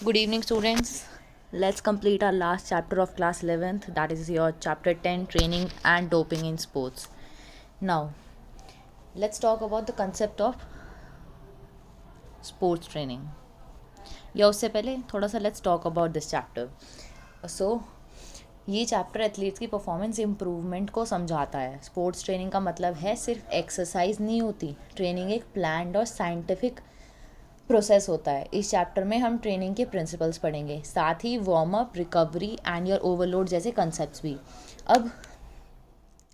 Good evening, students. Let's complete our last chapter of class 11th, that is your chapter 10, training and doping in sports. Now, let's talk about the concept of sports training. या उससे पहले थोड़ा सा let's talk about this chapter. So, ये chapter athletes की performance improvement को समझाता है. स्पोर्ट्स ट्रेनिंग का मतलब है सिर्फ एक्सरसाइज नहीं होती. ट्रेनिंग एक प्लान्ड और साइंटिफिक प्रोसेस होता है. इस चैप्टर में हम ट्रेनिंग के प्रिंसिपल्स पढ़ेंगे, साथ ही warm up, recovery and your overload जैसे कंसेप्ट्स भी. अब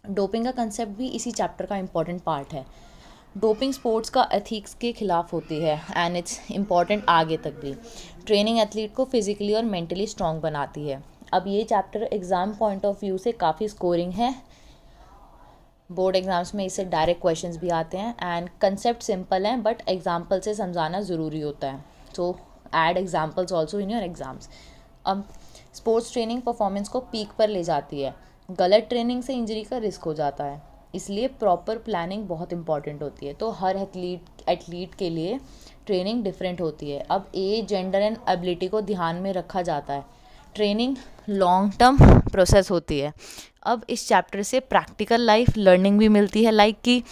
डोपिंग का कंसेप्ट भी इसी चैप्टर का इम्पॉर्टेंट पार्ट है. डोपिंग स्पोर्ट्स का एथिक्स के खिलाफ होती है एंड इट्स इम्पॉर्टेंट आगे तक भी. ट्रेनिंग एथलीट को फिजिकली और मेंटली स्ट्रॉन्ग बनाती है. अब ये chapter exam point of view से काफ़ी स्कोरिंग है. बोर्ड एग्ज़ाम्स में इससे डायरेक्ट क्वेश्चंस भी आते हैं एंड कंसेप्ट सिंपल हैं बट एग्जाम्पल से समझाना ज़रूरी होता है. सो add examples also in your exams. अब स्पोर्ट्स ट्रेनिंग परफॉर्मेंस को पीक पर ले जाती है. गलत ट्रेनिंग से इंजरी का रिस्क हो जाता है, इसलिए प्रॉपर प्लानिंग बहुत इंपॉर्टेंट होती है. तो हर एथलीट के लिए ट्रेनिंग डिफरेंट होती है. अब एज, जेंडर एंड एबिलिटी को ध्यान में रखा जाता है. ट्रेनिंग लॉन्ग टर्म प्रोसेस होती है. अब इस चैप्टर से प्रैक्टिकल लाइफ लर्निंग भी मिलती है, लाइक कि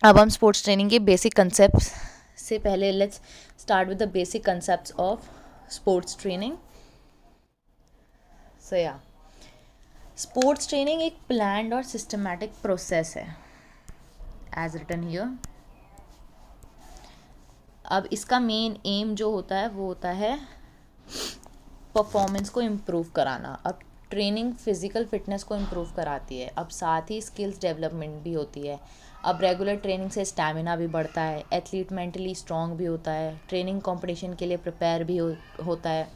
अब हम स्पोर्ट्स ट्रेनिंग के बेसिक कंसेप्ट्स से पहले let's start with the basic concepts of sports training. So या स्पोर्ट्स ट्रेनिंग एक प्लान्ड और सिस्टमैटिक प्रोसेस है एज रिटन हियर. अब इसका मेन एम जो होता है वो होता है परफॉर्मेंस को इम्प्रूव कराना. अब ट्रेनिंग फिज़िकल फिटनेस को इम्प्रूव कराती है. अब साथ ही स्किल्स डेवलपमेंट भी होती है. अब रेगुलर ट्रेनिंग से स्टैमिना भी बढ़ता है, एथलीट मेंटली स्ट्रॉन्ग भी होता है, ट्रेनिंग कंपटीशन के लिए प्रिपेयर भी होता है.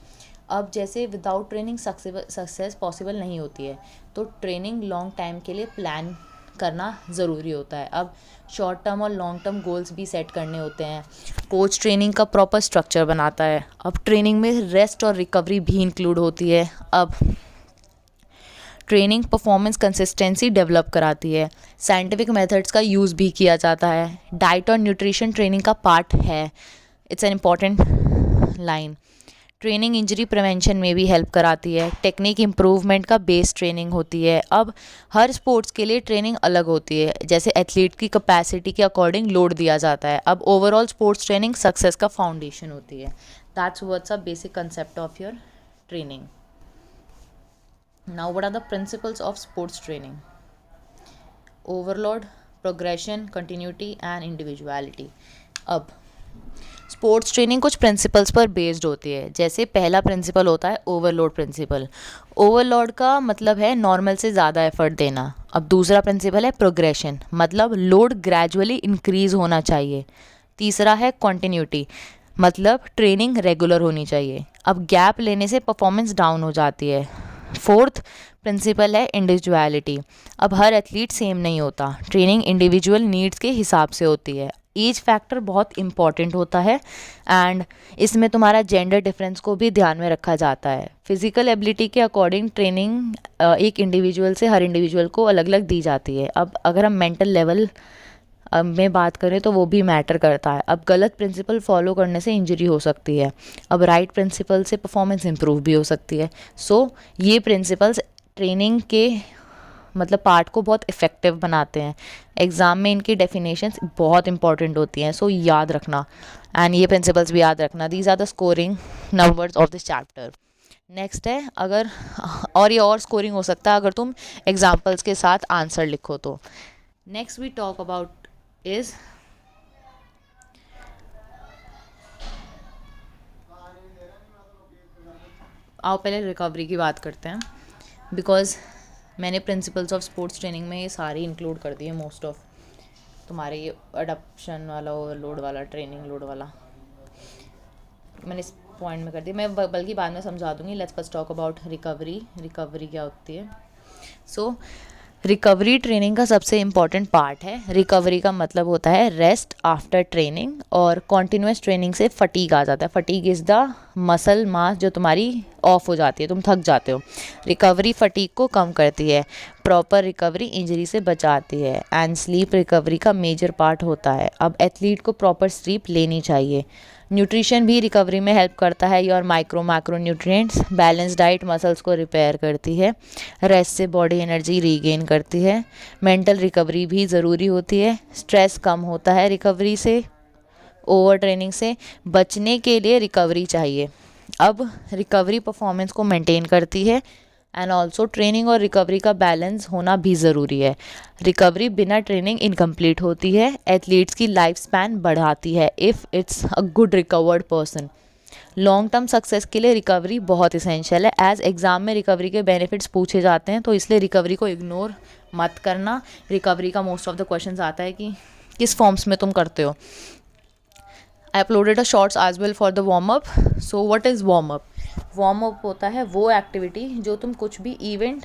अब जैसे विदाउट ट्रेनिंग सक्सेस पॉसिबल नहीं होती है, तो ट्रेनिंग लॉन्ग टाइम के लिए प्लान करना ज़रूरी होता है. अब शॉर्ट टर्म और लॉन्ग टर्म गोल्स भी सेट करने होते हैं. कोच ट्रेनिंग का प्रॉपर स्ट्रक्चर बनाता है. अब ट्रेनिंग में रेस्ट और रिकवरी भी इंक्लूड होती है. अब ट्रेनिंग परफॉर्मेंस कंसिस्टेंसी डेवलप कराती है. साइंटिफिक मेथड्स का यूज़ भी किया जाता है. डाइट और न्यूट्रिशन ट्रेनिंग का पार्ट है. It's an important line. Training injury prevention में भी हेल्प कराती है. टेक्निक इम्प्रूवमेंट का बेस ट्रेनिंग होती है. अब हर स्पोर्ट्स के लिए ट्रेनिंग अलग होती है, जैसे एथलीट की कैपेसिटी के अकॉर्डिंग लोड दिया जाता है. अब ओवरऑल स्पोर्ट्स ट्रेनिंग सक्सेस का फाउंडेशन होती है. That's what's a basic concept of your training. Now, what are the principles of sports training? Overload, progression, continuity and individuality. अब स्पोर्ट्स ट्रेनिंग कुछ प्रिंसिपल्स पर बेस्ड होती है. जैसे पहला प्रिंसिपल होता है ओवरलोड प्रिंसिपल. ओवरलोड का मतलब है नॉर्मल से ज़्यादा एफर्ट देना. अब दूसरा प्रिंसिपल है प्रोग्रेशन, मतलब लोड ग्रेजुअली इंक्रीज़ होना चाहिए. तीसरा है कॉन्टिन्यूटी, मतलब ट्रेनिंग रेगुलर होनी चाहिए. अब गैप लेने से परफॉर्मेंस डाउन हो जाती है. फोर्थ प्रिंसिपल है इंडिविजुअलिटी. अब हर एथलीट सेम नहीं होता. ट्रेनिंग इंडिविजुअल नीड्स के हिसाब से होती है. एज फैक्टर बहुत इंपॉर्टेंट होता है एंड इसमें तुम्हारा जेंडर डिफरेंस को भी ध्यान में रखा जाता है. फिजिकल एबिलिटी के अकॉर्डिंग ट्रेनिंग एक इंडिविजुअल से हर इंडिविजुअल को अलग अलग दी जाती है. अब अगर हम मेंटल लेवल में बात करें तो वो भी मैटर करता है. अब गलत प्रिंसिपल फॉलो करने से इंजरी हो सकती है. अब राइट प्रिंसिपल से परफॉर्मेंस इंप्रूव भी हो सकती है. सो ये प्रिंसिपल्स ट्रेनिंग के मतलब पार्ट को बहुत इफ़ेक्टिव बनाते हैं. एग्ज़ाम में इनकी डेफिनेशंस बहुत इंपॉर्टेंट होती हैं, सो याद रखना एंड ये प्रिंसिपल्स भी याद रखना. These are the scoring numbers of this chapter. Next है अगर और ये और स्कोरिंग हो सकता है अगर तुम एग्जाम्पल्स के साथ आंसर लिखो तो. Next we talk about is आओ पहले रिकवरी की बात करते हैं, बिकॉज मैंने प्रिंसिपल्स ऑफ स्पोर्ट्स ट्रेनिंग में ये सारी इंक्लूड कर दी है. मोस्ट ऑफ तुम्हारे ये अडप्शन वाला, ओवरलोड वाला, ट्रेनिंग लोड वाला मैंने इस पॉइंट में कर दी. मैं बल्कि बाद में समझा दूंगी. Let's first talk about recovery. Recovery क्या होती है? सो रिकवरी ट्रेनिंग का सबसे इम्पॉर्टेंट पार्ट है. रिकवरी का मतलब होता है रेस्ट आफ्टर ट्रेनिंग, और कॉन्टिन्यूस ट्रेनिंग से फटीग आ जाता है. Fatigue is the muscle mass जो तुम्हारी ऑफ हो जाती है, तुम थक जाते हो। रिकवरी फटीग को कम करती है। प्रॉपर रिकवरी इंजरी से बचाती है। एंड स्लीप रिकवरी का मेजर पार्ट होता है। अब एथलीट को प्रॉपर स्लीप लेनी चाहिए। न्यूट्रिशन भी रिकवरी में हेल्प करता है। Your micro macro nutrients, balance diet muscles को रिपेयर करती है। रेस्ट से बॉडी एनर्जी रीगेन करती है। मेंटल रिकवरी भी ज़रूरी होती है। स्ट्रेस कम होता है रिकवरी से। ओवर ट्रेनिंग से बचने के लिए रिकवरी चाहिए। अब रिकवरी परफॉर्मेंस को मेंटेन करती है। एंड ऑल्सो ट्रेनिंग और रिकवरी का बैलेंस होना भी ज़रूरी है। रिकवरी बिना ट्रेनिंग इनकम्प्लीट होती है। एथलीट्स की लाइफ स्पैन बढ़ाती है if it's a good recovered person. Long term success के लिए रिकवरी बहुत इसेंशियल है। एज एग्ज़ाम में रिकवरी के बेनिफिट्स पूछे जाते हैं, तो इसलिए रिकवरी को इग्नोर मत करना। रिकवरी का मोस्ट ऑफ द क्वेश्चंस आता है कि किस फॉर्म्स में तुम करते हो। I uploaded a shorts as well for the warm up. So what is warm up? Warm up होता है वो एक्टिविटी जो तुम कुछ भी इवेंट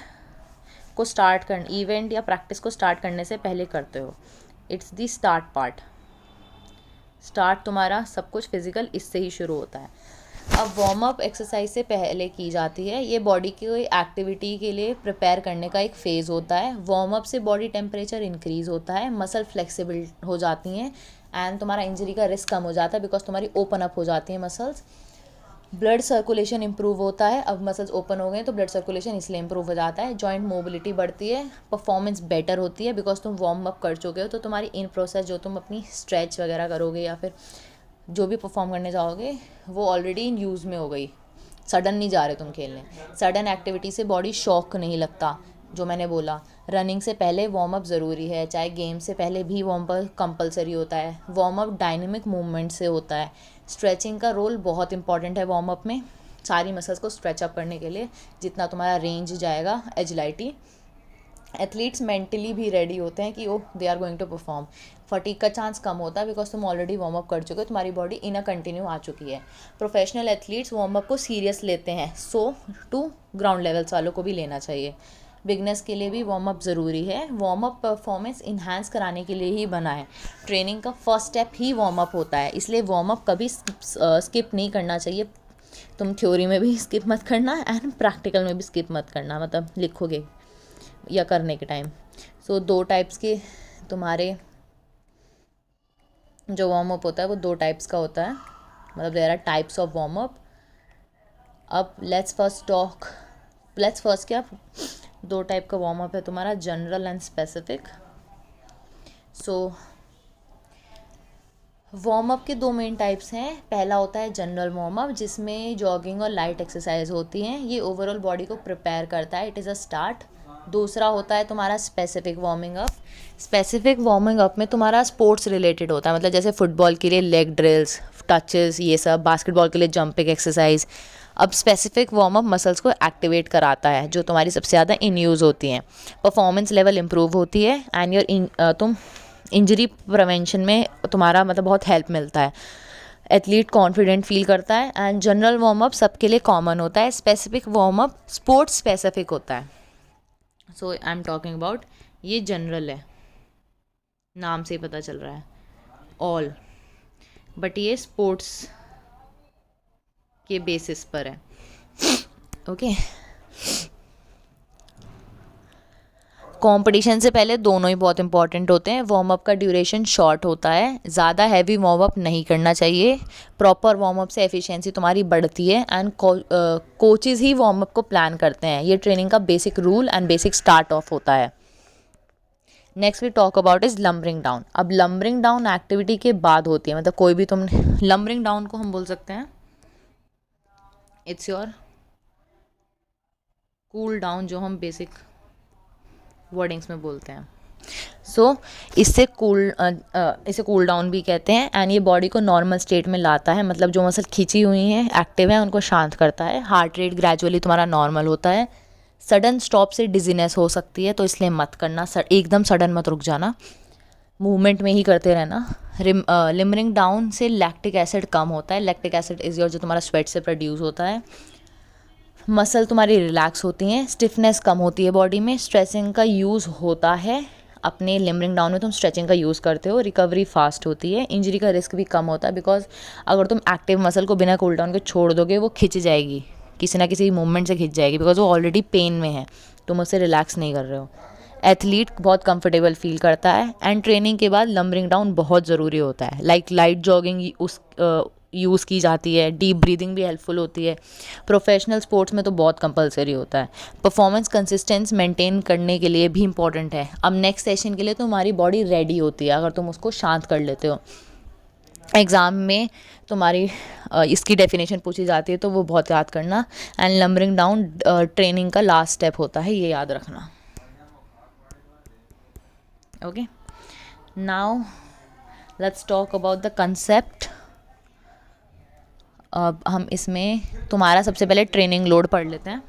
या प्रैक्टिस को स्टार्ट करने से पहले करते हो। It's the start part. Start तुम्हारा सब कुछ फिजिकल इससे ही शुरू होता है। अब वार्म अप एक्सरसाइज से पहले की जाती है। ये बॉडी की एक्टिविटी के लिए प्रिपेयर करने का एक फ़ेज़ होता है। वार्म अप से बॉडी टेम्परेचर इंक्रीज़ होता है, मसल फ्लेक्सिबल हो जाती हैं एंड तुम्हारा इंजरी का रिस्क कम हो जाता है बिकॉज तुम्हारी ओपन अप हो जाती है मसल्स। ब्लड सर्कुलेशन इंप्रूव होता है। अब मसल्स ओपन हो गए तो ब्लड सर्कुलेशन इसलिए इंप्रूव हो जाता है। जॉइंट मोबिलिटी बढ़ती है। परफॉर्मेंस बेटर होती है बिकॉज तुम वार्म अप कर चुके हो, तो तुम्हारी इन प्रोसेस जो तुम अपनी स्ट्रेच वगैरह करोगे या फिर जो भी परफॉर्म करने जाओगे वो ऑलरेडी इन यूज़ में हो गई। सडन नहीं जा रहे तुम खेलने। सडन एक्टिविटी से बॉडी शॉक नहीं लगता। जो मैंने बोला, रनिंग से पहले वार्म अप ज़रूरी है, चाहे गेम से पहले भी वार्म अप कंपलसरी होता है। वार्म अप डायनेमिक मूवमेंट से होता है। स्ट्रेचिंग का रोल बहुत इंपॉर्टेंट है वार्म अप में, सारी मसल्स को स्ट्रेच अप करने के लिए। जितना तुम्हारा रेंज जाएगा, एजिलिटी। एथलीट्स मेंटली भी रेडी होते हैं कि they are going to perform. Fatigue का चांस कम होता है बिकॉज तुम ऑलरेडी वार्म अप कर चुके हो, तुम्हारी बॉडी इन अ कंटिन्यू आ चुकी है। प्रोफेशनल एथलीट्स वार्म अप को सीरियस लेते हैं, सो टू ग्राउंड लेवल्स वालों को भी लेना चाहिए। बिगनर्स के लिए भी वार्म अप ज़रूरी है। वार्म अप परफॉर्मेंस इन्हांस कराने के लिए ही बना है। ट्रेनिंग का फर्स्ट स्टेप ही वार्म अप होता है, इसलिए वार्म अप कभी स्किप नहीं करना चाहिए। तुम थ्योरी में भी स्किप मत करना एंड प्रैक्टिकल में भी स्किप मत करना, मतलब लिखोगे या करने के टाइम। सो 2 टाइप्स के तुम्हारे जो वार्म अप होता है वो 2 टाइप्स का होता है, मतलब there are types of warm up. अब लेट्स फर्स्ट क्या 2 टाइप का वार्म अप है तुम्हारा, general and specific. So warm up के 2 मेन टाइप्स हैं। पहला होता है जनरल वार्म अप, जिसमें जॉगिंग और लाइट एक्सरसाइज होती हैं। ये ओवरऑल बॉडी को प्रिपेयर करता है, इट इज़ अ स्टार्ट। दूसरा होता है तुम्हारा specific warming up. Specific warming up में तुम्हारा स्पोर्ट्स रिलेटेड होता है, मतलब जैसे फुटबॉल के लिए लेग ड्रिल्स, टचेस, ये सब। बास्केटबॉल के लिए जंपिंग एक्सरसाइज। अब स्पेसिफिक वार्म अप मसल्स को एक्टिवेट कराता है, जो तुम्हारी सबसे ज़्यादा इन यूज़ होती हैं। परफॉर्मेंस लेवल इंप्रूव होती है एंड तुम इंजरी प्रिवेंशन में तुम्हारा मतलब बहुत हेल्प मिलता है। एथलीट कॉन्फिडेंट फील करता है। एंड जनरल वार्म अप सबके लिए कॉमन होता है। Specific warm up sports specific होता है। सो आई एम टॉकिंग अबाउट, ये जनरल है, नाम से ही पता चल रहा है ऑल, बट ये स्पोर्ट्स के बेसिस पर है। ओके। कंपटीशन से पहले दोनों ही बहुत इंपॉर्टेंट होते हैं। वार्म अप का ड्यूरेशन शॉर्ट होता है, ज़्यादा हैवी वार्म अप नहीं करना चाहिए। प्रॉपर वार्म अप से एफिशिएंसी तुम्हारी बढ़ती है एंड कोचेज़ ही वार्म अप को प्लान करते हैं। ये ट्रेनिंग का basic rule and basic start off होता है। Next we talk about is limbering down. अब लंबरिंग डाउन एक्टिविटी के बाद होती है, मतलब कोई भी तुम लंबरिंग डाउन को हम बोल सकते हैं इट्स योर कूल डाउन, जो हम बेसिक वर्डिंग्स में बोलते हैं। सो इसे कूल डाउन भी कहते हैं एंड ये बॉडी को नॉर्मल स्टेट में लाता है, मतलब जो मसल खींची हुई हैं, एक्टिव है, उनको शांत करता है। हार्ट रेट ग्रेजुअली तुम्हारा नॉर्मल होता है। सडन स्टॉप से डिजीनेस हो सकती है, तो इसलिए मत करना, एकदम सडन मत रुक जाना, मूवमेंट में ही करते रहना। लिमरिंग डाउन से लैक्टिक एसिड कम होता है। लैक्टिक एसिड इज योर जो तुम्हारा स्वेट से प्रोड्यूस होता है। मसल तुम्हारी रिलैक्स होती हैं, स्टिफनेस कम होती है बॉडी में। स्ट्रेचिंग का यूज़ होता है, अपने लिमरिंग डाउन में तुम स्ट्रेचिंग का यूज़ करते हो। रिकवरी फास्ट होती है। इंजरी का रिस्क भी कम होता है बिकॉज अगर तुम एक्टिव मसल को बिना कूल डाउन के छोड़ दोगे वो खिंच जाएगी, किसी ना किसी मूवमेंट से खिंच जाएगी, बिकॉज वो ऑलरेडी पेन में है, तुम उससे रिलैक्स नहीं कर रहे हो। एथलीट बहुत कंफर्टेबल फील करता है। एंड ट्रेनिंग के बाद लंबरिंग डाउन बहुत ज़रूरी होता है। लाइट जॉगिंग उस यूज़ की जाती है। डीप ब्रीदिंग भी हेल्पफुल होती है। प्रोफेशनल स्पोर्ट्स में तो बहुत कंपलसरी होता है। परफॉर्मेंस कंसिस्टेंस मेंटेन करने के लिए भी इंपॉर्टेंट है। अब नेक्स्ट सेशन के लिए तुम्हारी बॉडी रेडी होती है अगर तुम उसको शांत कर लेते हो। एग्ज़ाम में तुम्हारी इसकी डेफिनेशन पूछी जाती है तो वो बहुत याद करना। एंड लंबरिंग डाउन ट्रेनिंग का लास्ट स्टेप होता है, ये याद रखना। Okay, now let's talk about the concept. अब हम इसमें तुम्हारा सबसे पहले ट्रेनिंग लोड पढ़ लेते हैं।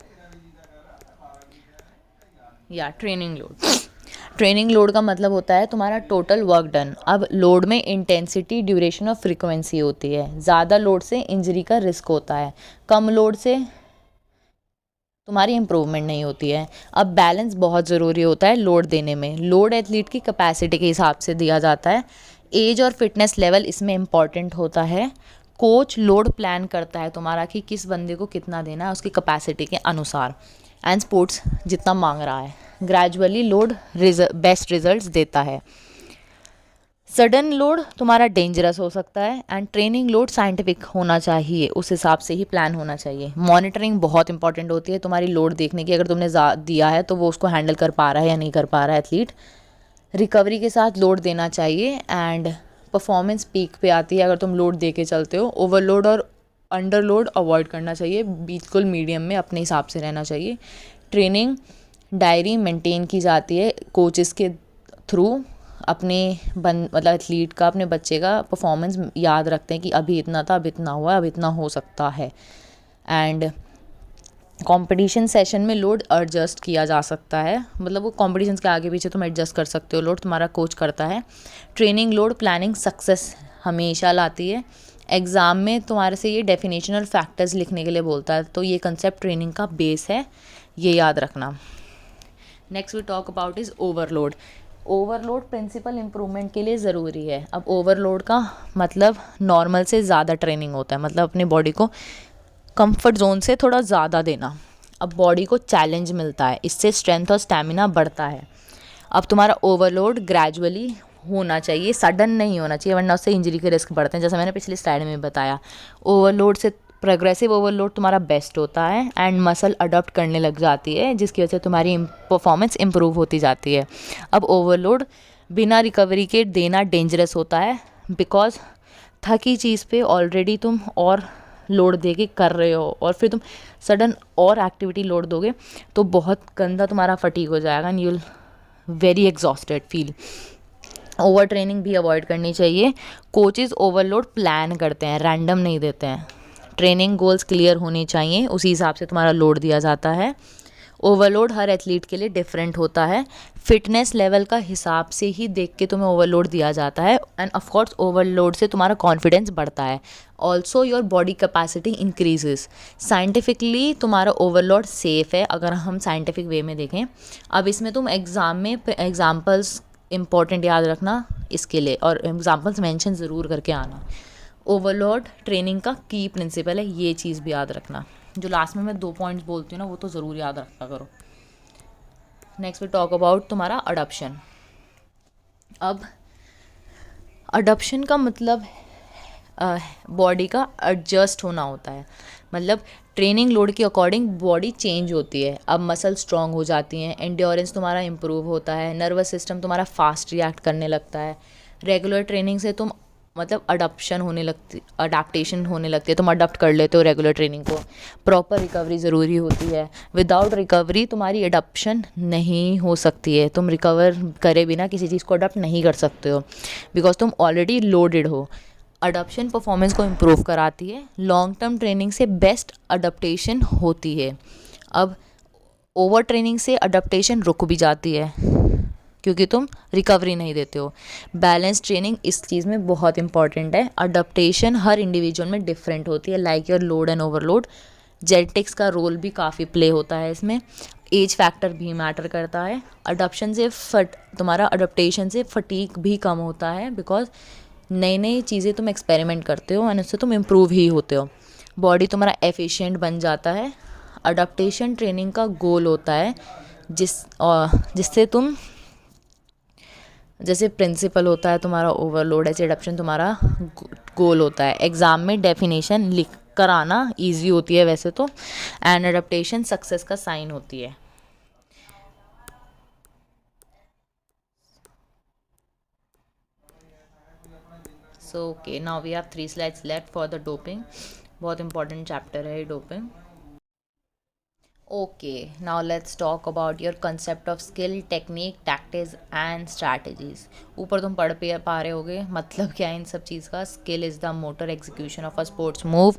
या ट्रेनिंग लोड का मतलब होता है तुम्हारा टोटल वर्क डन। अब लोड में इंटेंसिटी, ड्यूरेशन और फ्रीक्वेंसी होती है। ज़्यादा लोड से इंजरी का रिस्क होता है, कम लोड से तुम्हारी इम्प्रूवमेंट नहीं होती है। अब बैलेंस बहुत ज़रूरी होता है लोड देने में। लोड एथलीट की कैपेसिटी के हिसाब से दिया जाता है। एज और फिटनेस लेवल इसमें इम्पॉर्टेंट होता है। कोच लोड प्लान करता है तुम्हारा कि किस बंदे को कितना देना है उसकी कैपेसिटी के अनुसार, एंड स्पोर्ट्स जितना मांग रहा है। ग्रेजुअली लोड बेस्ट रिजल्ट्स देता है। सडन लोड तुम्हारा डेंजरस हो सकता है। एंड ट्रेनिंग लोड साइंटिफिक होना चाहिए, उस हिसाब से ही प्लान होना चाहिए। मॉनिटरिंग बहुत इंपॉर्टेंट होती है तुम्हारी लोड देखने की। अगर तुमने दिया है तो वो उसको हैंडल कर पा रहा है या नहीं कर पा रहा है एथलीट। रिकवरी के साथ लोड देना चाहिए। एंड परफॉर्मेंस पीक पे आती है अगर तुम लोड दे के चलते हो। ओवरलोड और अंडरलोड अवॉइड करना चाहिए, बिल्कुल मीडियम में अपने हिसाब से रहना चाहिए। ट्रेनिंग डायरी मेंटेन की जाती है कोचेस के थ्रू। अपने मतलब एथलीट का, अपने बच्चे का परफॉर्मेंस याद रखते हैं कि अभी इतना था, अब इतना हुआ, अब इतना हो सकता है। एंड कंपटीशन सेशन में लोड एडजस्ट किया जा सकता है, मतलब वो कॉम्पिटिशन के आगे पीछे तुम एडजस्ट कर सकते हो, लोड तुम्हारा कोच करता है। ट्रेनिंग लोड प्लानिंग सक्सेस हमेशा लाती है। एग्ज़ाम में तुम्हारे से ये डेफिनेशनल फैक्टर्स लिखने के लिए बोलता है, तो ये कंसेप्ट ट्रेनिंग का बेस है, ये याद रखना। Next we talk about is overload. Overload principle improvement के लिए ज़रूरी है। अब ओवरलोड का मतलब नॉर्मल से ज़्यादा ट्रेनिंग होता है, मतलब अपनी बॉडी को कंफर्ट जोन से थोड़ा ज़्यादा देना। अब बॉडी को चैलेंज मिलता है, इससे स्ट्रेंथ और स्टैमिना बढ़ता है। अब तुम्हारा ओवरलोड ग्रेजुअली होना चाहिए, सडन नहीं होना चाहिए, वरना उससे इंजरी के रिस्क बढ़ते हैं, जैसा मैंने पिछले स्लाइड में बताया। ओवरलोड से प्रोग्रेसिव ओवरलोड तुम्हारा बेस्ट होता है एंड मसल अडॉप्ट करने लग जाती है, जिसकी वजह से तुम्हारी परफॉर्मेंस इम्प्रूव होती जाती है। अब ओवरलोड बिना रिकवरी के देना डेंजरस होता है, बिकॉज थकी चीज़ पे ऑलरेडी तुम और लोड दे के कर रहे हो और फिर तुम सडन और एक्टिविटी लोड दोगे तो बहुत गंदा तुम्हारा फटीग हो जाएगा and you will very exhausted feel. Over training भी अवॉइड करनी चाहिए। कोचेस ओवरलोड प्लान करते हैं, रैंडम नहीं देते हैं। ट्रेनिंग गोल्स क्लियर होनी चाहिए, उसी हिसाब से तुम्हारा लोड दिया जाता है। ओवरलोड हर एथलीट के लिए डिफरेंट होता है। फिटनेस लेवल का हिसाब से ही देख के तुम्हें ओवरलोड दिया जाता है। एंड ऑफ कोर्स ओवरलोड से तुम्हारा कॉन्फिडेंस बढ़ता है। Also your body capacity increases. Scientifically तुम्हारा ओवरलोड सेफ है अगर हम साइंटिफिक वे में देखें। अब इसमें तुम एग्ज़ाम में एग्जाम्पल्स इंपॉर्टेंट याद रखना इसके लिए, और एग्जाम्पल्स मेंशन ज़रूर करके आना। ओवरलोड ट्रेनिंग का की प्रिंसिपल है, ये चीज़ भी याद रखना। जो लास्ट में मैं 2 पॉइंट्स बोलती हूँ ना, वो तो ज़रूर याद रखा करो। नेक्स्ट वी टॉक अबाउट तुम्हारा अडॉप्शन। अब अडॉप्शन का मतलब बॉडी का एडजस्ट होना होता है, मतलब ट्रेनिंग लोड के अकॉर्डिंग बॉडी चेंज होती है। अब मसल स्ट्रांग हो जाती हैं, एंड्योरेंस तुम्हारा इम्प्रूव होता है, नर्वस सिस्टम तुम्हारा फास्ट रिएक्ट करने लगता है। रेगुलर ट्रेनिंग से तुम मतलब अडॉप्टेशन होने लगती है, तुम अडॉप्ट कर लेते हो रेगुलर ट्रेनिंग को। प्रॉपर रिकवरी ज़रूरी होती है, विदाउट रिकवरी तुम्हारी अडॉप्शन नहीं हो सकती है। तुम रिकवर करे बिना किसी चीज़ को अडॉप्ट नहीं कर सकते हो, बिकॉज तुम ऑलरेडी लोडेड हो। अडॉप्शन परफॉर्मेंस को इम्प्रूव कराती है। लॉन्ग टर्म ट्रेनिंग से बेस्ट अडॉप्टेशन होती है। अब ओवर ट्रेनिंग से अडॉप्टेशन रुक भी जाती है क्योंकि तुम रिकवरी नहीं देते हो। बैलेंस ट्रेनिंग इस चीज़ में बहुत इंपॉर्टेंट है। अडॉप्टेशन हर इंडिविजुअल में डिफरेंट होती है, like your load and overload. Genetics का रोल भी काफ़ी प्ले होता है इसमें। एज फैक्टर भी मैटर करता है। अडॉप्शन से तुम्हारा अडॉप्टेशन से फटीक भी कम होता है, बिकॉज नई नई चीज़ें तुम एक्सपेरिमेंट करते हो एंड उससे तुम इम्प्रूव ही होते हो। बॉडी तुम्हारा एफिशिएंट बन जाता है। अडॉप्टेशन ट्रेनिंग का गोल होता है जिससे तुम, जैसे प्रिंसिपल होता है तुम्हारा ओवरलोड, ऐसे एडप्शन तुम्हारा गोल होता है। एग्ज़ाम में डेफिनेशन लिख कर आना ईजी होती है वैसे तो, एंड अडप्टेशन सक्सेस का साइन होती है। So okay, now we have 3 slides left for the doping. बहुत इंपॉर्टेंट चैप्टर है ये doping. Okay, now let's talk about your concept of skill, technique, tactics and strategies. ऊपर तुम पढ़ पा रहे होगे मतलब क्या है इन सब चीज़ का। Skill is the motor execution of a sports move.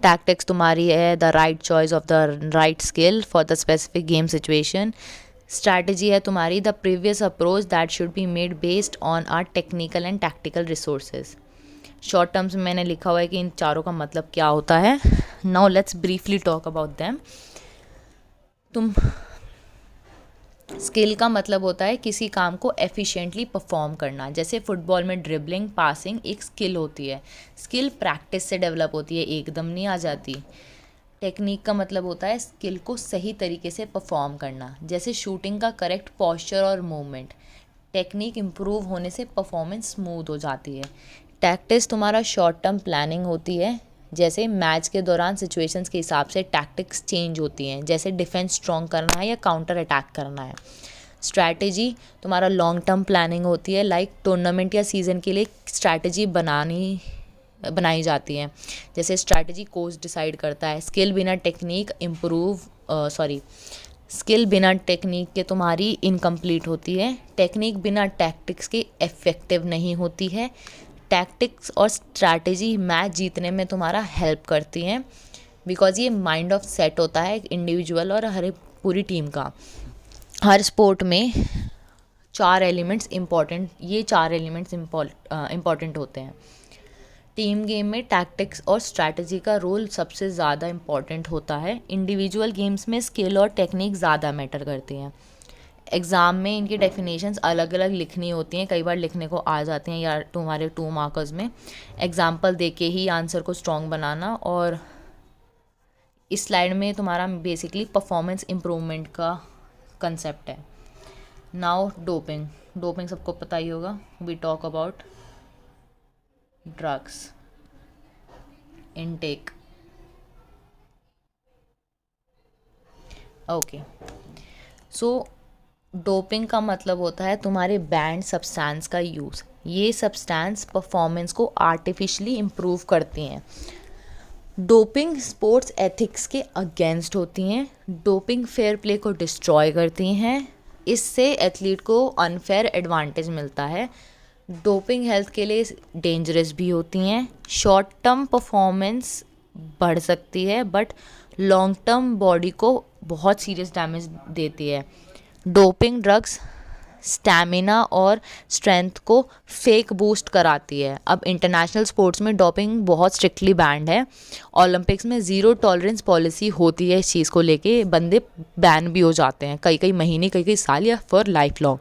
Tactics तुम्हारी है the right choice of the right skill for the specific game situation. Strategy है तुम्हारी the previous approach that should be made based on our technical and tactical resources. Short terms में मैंने लिखा हुआ है कि इन चारों का मतलब क्या होता है। Now let's briefly talk about them. तुम, स्किल का मतलब होता है किसी काम को एफिशिएंटली परफॉर्म करना। जैसे फुटबॉल में ड्रिबलिंग, पासिंग एक स्किल होती है। स्किल प्रैक्टिस से डेवलप होती है, एकदम नहीं आ जाती। टेक्निक का मतलब होता है स्किल को सही तरीके से परफॉर्म करना, जैसे शूटिंग का करेक्ट पोस्चर और मूवमेंट। टेक्निक इम्प्रूव होने से परफॉर्मेंस स्मूथ हो जाती है। टैक्टिक्स तुम्हारा शॉर्ट टर्म प्लानिंग होती है, जैसे मैच के दौरान सिचुएशंस के हिसाब से टैक्टिक्स चेंज होती हैं, जैसे डिफेंस स्ट्रॉन्ग करना है या काउंटर अटैक करना है। स्ट्रैटेजी तुम्हारा लॉन्ग टर्म प्लानिंग होती है, लाइक टूर्नामेंट या सीज़न के लिए स्ट्रैटेजी बनाई जाती है, जैसे स्ट्रैटेजी कोच डिसाइड करता है। स्किल बिना टेक्निक के तुम्हारी इनकम्प्लीट होती है। टेक्निक बिना टैक्टिक्स के इफ़ेक्टिव नहीं होती है। टैक्टिक्स और स्ट्रैटेजी मैच जीतने में तुम्हारा हेल्प करती हैं, बिकॉज ये माइंड ऑफ सेट होता है इंडिविजुअल और हर पूरी टीम का। हर स्पोर्ट में चार एलिमेंट्स इम्पॉर्टेंट होते हैं। टीम गेम में टैक्टिक्स और स्ट्रैटेजी का रोल सबसे ज़्यादा इम्पॉर्टेंट होता है। इंडिविजुअल गेम्स में स्किल और टेक्निक ज़्यादा मैटर करती हैं। एग्ज़ाम में इनकी डेफिनेशंस अलग अलग लिखनी होती हैं, कई बार लिखने को आ जाती हैं या तुम्हारे 2 मार्कर्स में। एग्जाम्पल दे के ही आंसर को स्ट्रॉन्ग बनाना। और इस स्लाइड में तुम्हारा बेसिकली परफॉर्मेंस इम्प्रूवमेंट का कंसेप्ट है। नाउ डोपिंग सबको पता ही होगा। We talk about drugs intake. Okay, so doping का मतलब होता है तुम्हारे बैंड सब्सटेंस का यूज़। ये सब्सटेंस परफॉर्मेंस को आर्टिफिशियली इम्प्रूव करती हैं। डोपिंग स्पोर्ट्स एथिक्स के अगेंस्ट होती हैं। डोपिंग फेयर प्ले को डिस्ट्रॉय करती हैं। इससे एथलीट को अनफेयर एडवांटेज मिलता है। डोपिंग हेल्थ के लिए डेंजरस भी होती हैं। शॉर्ट टर्म परफॉर्मेंस बढ़ सकती है, बट लॉन्ग टर्म बॉडी को बहुत सीरियस डैमेज देती है। डोपिंग ड्रग्स स्टैमिना और स्ट्रेंथ को फेक बूस्ट कराती है। अब इंटरनेशनल स्पोर्ट्स में डोपिंग बहुत स्ट्रिक्टली बैंड है। ओलंपिक्स में ज़ीरो टॉलरेंस पॉलिसी होती है, इस चीज़ को लेके बंदे बैन भी हो जाते हैं कई महीने, कई साल या for life long.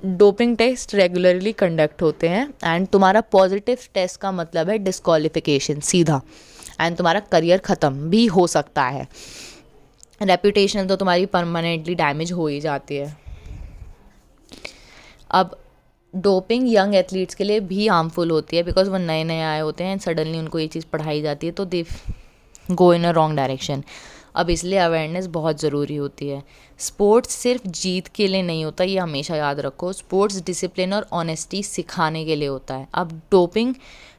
Doping test regularly conduct होते हैं एंड तुम्हारा पॉजिटिव टेस्ट का मतलब है डिस्क्वालिफिकेशन सीधा, एंड तुम्हारा करियर ख़त्म भी हो सकता है। रेपुटेशन तो तुम्हारी परमानेंटली डैमेज हो ही जाती है। अब डोपिंग यंग एथलीट्स के लिए भी हार्मफुल होती है, बिकॉज वो नए नए आए होते हैं, सडनली उनको ये चीज़ पढ़ाई जाती है तो दे गो इन अ रॉन्ग डायरेक्शन। अब इसलिए अवेयरनेस बहुत ज़रूरी होती है। स्पोर्ट्स सिर्फ जीत के लिए नहीं होता, ये हमेशा याद रखो। स्पोर्ट्स डिसिप्लिन और ऑनेस्टी सिखाने के लिए होता है। अब डोपिंग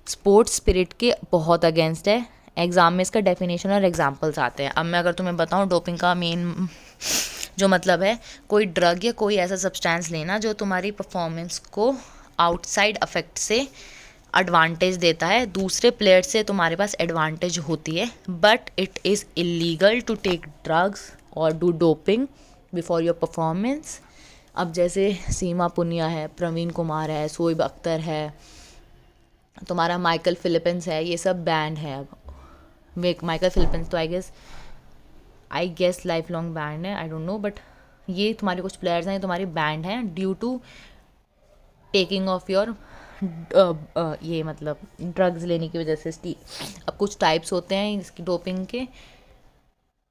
स्पोर्ट्स स्पिरिट के बहुत अगेंस्ट है। एग्ज़ाम में इसका डेफिनेशन और एग्जांपल्स आते हैं। अब मैं अगर तुम्हें बताऊं, डोपिंग का मेन जो मतलब है कोई ड्रग या कोई ऐसा सब्सटेंस लेना जो तुम्हारी परफॉर्मेंस को आउटसाइड अफेक्ट से एडवांटेज देता है। दूसरे प्लेयर से तुम्हारे पास एडवांटेज होती है, but it is illegal to take drugs और do doping before your performance. अब जैसे सीमा पुनिया है, प्रवीण कुमार है, शोएब अख्तर है, तुम्हारा माइकल फिलिपिंस है, ये सब बैंड है। अब माइकल फिलिपिंस तो I guess life long banned है, आई डोंट नो, बट ये तुम्हारे कुछ प्लेयर्स हैं, तुम्हारी बैंड हैं due to taking off your ये मतलब ड्रग्स लेने की वजह से अब कुछ टाइप्स होते हैं इसकी डोपिंग के,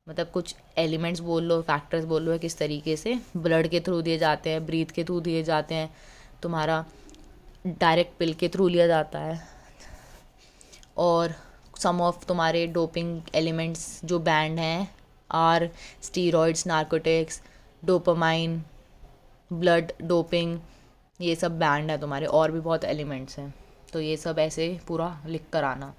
मतलब कुछ एलिमेंट्स बोल लो, फैक्टर्स बोल लो, किस तरीके से ब्लड के थ्रू दिए जाते हैं, ब्रीथ के थ्रू दिए जाते हैं, तुम्हारा डायरेक्ट पिल के थ्रू लिया जाता है। और सम ऑफ तुम्हारे डोपिंग एलिमेंट्स जो बैंड हैं are steroids, narcotics, dopamine, blood doping, ये सब बैंड है तुम्हारे। और भी बहुत एलिमेंट्स हैं, तो ये सब ऐसे पूरा लिख कर आना।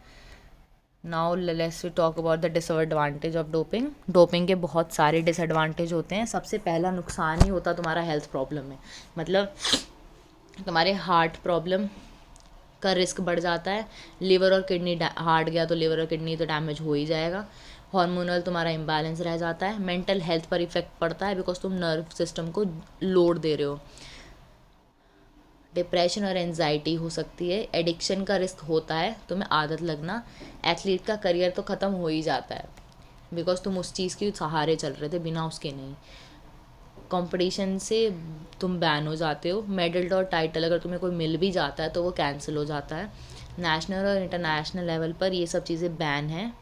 Now let's we talk about the disadvantage of doping. Doping के बहुत सारे डिसएडवांटेज होते हैं। सबसे पहला नुकसान ही होता तुम्हारा हेल्थ प्रॉब्लम में, मतलब तुम्हारे हार्ट प्रॉब्लम का रिस्क बढ़ जाता है। लिवर और किडनी हार्ट गया तो लिवर और किडनी तो डैमेज हो ही जाएगा। हार्मोनल तुम्हारा इम्बैलेंस रह जाता है। मेंटल हेल्थ पर इफेक्ट पड़ता है बिकॉज तुम नर्व सिस्टम को लोड दे रहे हो। डिप्रेशन और एनजाइटी हो सकती है। एडिक्शन का रिस्क होता है, तुम्हें आदत लगना। एथलीट का करियर तो ख़त्म हो ही जाता है बिकॉज तुम उस चीज़ के सहारे चल रहे थे, बिना उसके नहीं। कंपटीशन से तुम बैन हो जाते हो। मेडल और टाइटल अगर तुम्हें कोई मिल भी जाता है तो वो कैंसिल हो जाता है। नेशनल और इंटरनेशनल लेवल पर ये सब चीज़ें बैन हैं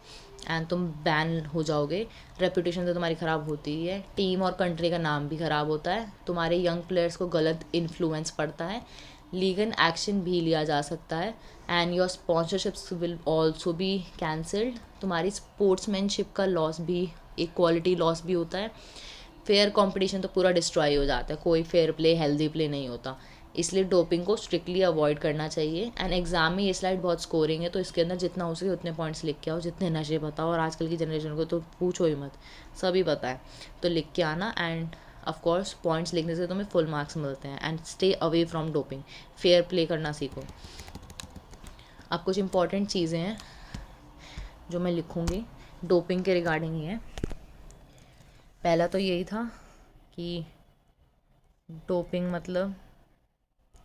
एंड तुम बैन हो जाओगे। रेपुटेशन तो तुम्हारी ख़राब होती ही है। टीम और कंट्री का नाम भी ख़राब होता है। तुम्हारे यंग प्लेयर्स को गलत इन्फ्लुएंस पड़ता है। लीगल एक्शन भी लिया जा सकता है and your sponsorships will also be cancelled. तुम्हारी स्पोर्ट्समैनशिप का लॉस भी, एक क्वालिटी लॉस भी होता है। फेयर कंपटीशन तो पूरा डिस्ट्रॉय हो जाता है, कोई फेयर प्ले, हेल्दी प्ले नहीं होता। इसलिए डोपिंग को स्ट्रिक्टली अवॉइड करना चाहिए। एंड एग्जाम में ये स्लाइड बहुत स्कोरिंग है, तो इसके अंदर जितना हो सके उतने पॉइंट्स लिख के आओ। जितने नशे बताओ, और आजकल की जनरेशन को तो पूछो ही मत, सभी पता है, तो लिख के आना। एंड ऑफ कोर्स पॉइंट्स लिखने से तुम्हें फुल मार्क्स मिलते हैं। And stay away from doping, fair play करना सीखो। अब कुछ इंपॉर्टेंट चीज़ें हैं जो मैं लिखूँगी डोपिंग के रिगार्डिंग ही है। पहला तो यही था कि डोपिंग मतलब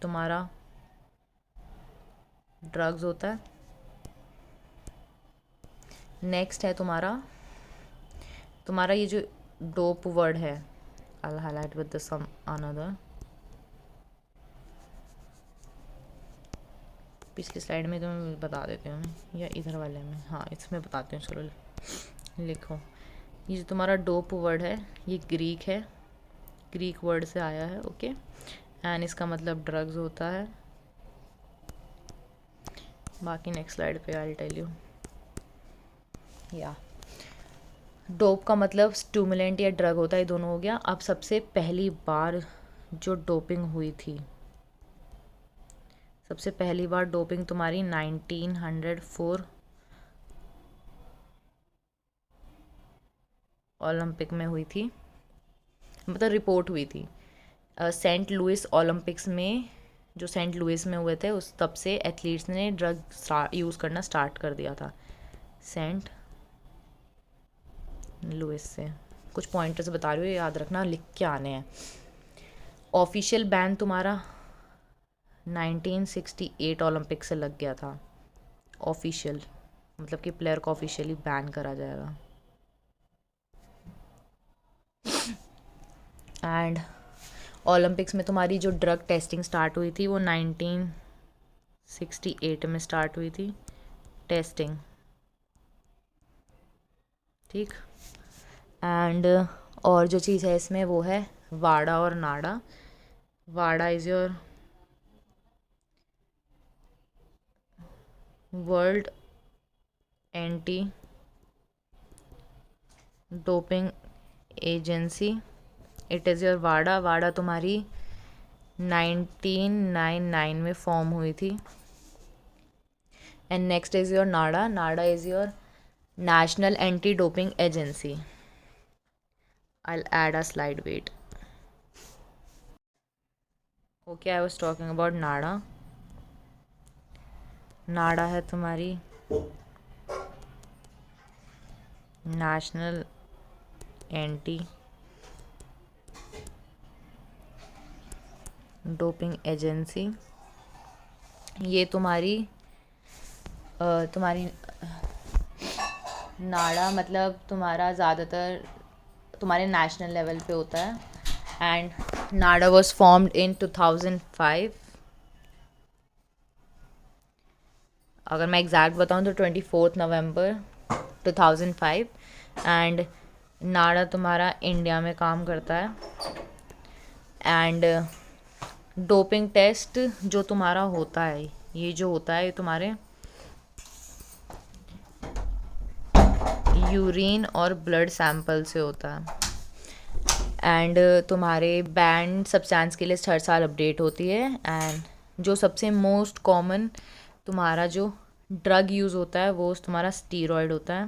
तुम्हारा ड्रग्स होता है। नेक्स्ट है तुम्हारा ये जो डोप वर्ड है, I highlight with some another. पिछली स्लाइड में तो मैं बता देती हूँ, या इधर वाले में, हाँ इसमें बताती हूँ, चलो लिखो। ये जो तुम्हारा डोप वर्ड है ये ग्रीक है, ग्रीक वर्ड से आया है, ओके। एंड इसका मतलब ड्रग्स होता है। बाकी नेक्स्ट स्लाइड पे आई टेल यू। या डोप का मतलब स्टिमुलेंट या ड्रग होता है, दोनों हो गया। अब सबसे पहली बार जो डोपिंग हुई थी, सबसे पहली बार डोपिंग तुम्हारी 1904 ओलंपिक में हुई थी, मतलब रिपोर्ट हुई थी। सेंट लुइस ओलंपिक्स में, जो सेंट लुइस में हुए थे, उस तब से एथलीट्स ने ड्रग यूज़ करना स्टार्ट कर दिया था। सेंट लुइस से कुछ पॉइंटर्स बता रही हूँ, याद रखना, लिख के आने हैं। ऑफिशियल बैन तुम्हारा 1968 ओलंपिक से लग गया था। ऑफिशियल मतलब कि प्लेयर को ऑफिशियली बैन करा जाएगा। एंड ओलंपिक्स में तुम्हारी जो ड्रग टेस्टिंग स्टार्ट हुई थी वो 1968 में स्टार्ट हुई थी टेस्टिंग, ठीक। एंड और जो चीज़ है इसमें वो है वाडा और नाडा। वाडा is your world anti doping agency. It is your वाडा। वाडा तुम्हारी 1999 में फॉर्म हुई थी। And next is your Nada. Nada is your national anti doping agency. I'll add a slide, wait. Okay, I was talking about नाडा। नाडा है तुम्हारी national anti doping agency. ये तुम्हारी नाडा मतलब तुम्हारा ज़्यादातर तुम्हारे नेशनल लेवल पे होता है। And Nada was formed in 2005 अगर मैं एग्जैक्ट बताऊँ तो 24 नवंबर 2005। एंड नाडा तुम्हारा इंडिया में काम करता है। एंड डोपिंग टेस्ट जो तुम्हारा होता है, ये जो होता है, ये तुम्हारे यूरिन और ब्लड सैंपल से होता है। एंड तुम्हारे बैंड सब्सटेंस की लिस्ट हर साल अपडेट होती है। एंड जो सबसे मोस्ट कॉमन तुम्हारा जो ड्रग यूज़ होता है वो तुम्हारा स्टीरॉयड होता है।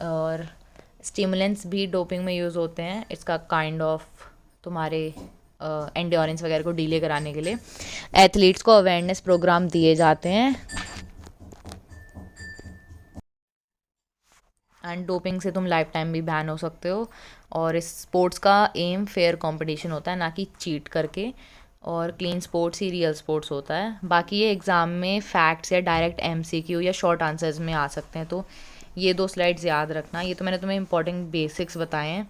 और स्टिमुलेंट्स भी डोपिंग में यूज़ होते हैं, इसका काइंड ऑफ तुम्हारे एंड्योरेंस वगैरह को डिले कराने के लिए। एथलीट्स को अवेयरनेस प्रोग्राम दिए जाते हैं। एंड डोपिंग से तुम लाइफ टाइम भी बैन हो सकते हो। और इस स्पोर्ट्स का एम फेयर कंपटीशन होता है, ना कि चीट करके। और क्लीन स्पोर्ट्स ही रियल स्पोर्ट्स होता है। बाकी ये एग्ज़ाम में फैक्ट्स या डायरेक्ट एमसीक्यू या शॉर्ट आंसर्स में आ सकते हैं, तो ये 2 स्लाइड्स याद रखना। ये तो मैंने तुम्हें इंपॉर्टेंट बेसिक्स बताए हैं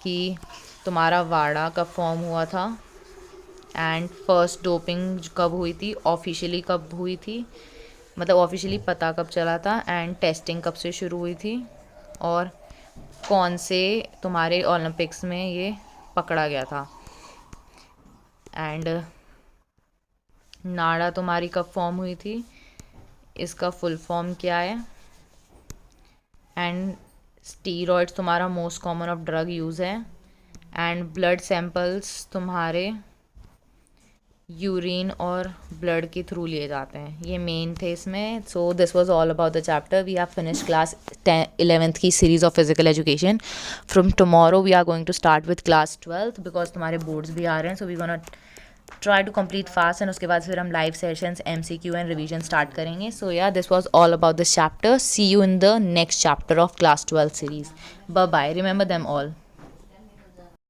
कि तुम्हारा वाडा कब फॉर्म हुआ था, एंड फर्स्ट डोपिंग कब हुई थी, ऑफिशियली कब हुई थी, मतलब ऑफिशियली पता कब चला था, एंड टेस्टिंग कब से शुरू हुई थी, और कौन से तुम्हारे ओलंपिक्स में ये पकड़ा गया था। एंड नाडा तुम्हारी कब फॉर्म हुई थी, इसका फुल फॉर्म क्या है। एंड स्टीरॉइड्स तुम्हारा most common of drug use है। एंड ब्लड सैंपल्स तुम्हारे यूरिन और ब्लड के थ्रू लिए जाते हैं, ये मेन थे इसमें। So this was all about the chapter. We have finish class 11th की series of physical education. From tomorrow we are going to start with class 12th because तुम्हारे बोर्ड्स भी आ रहे हैं। So we gonna try to complete fast, and उसके बाद फिर हम live sessions, MCQ and revision start करेंगे। So yeah this was all about this chapter. See you in the next chapter of class 12 series. Bye bye, remember them all.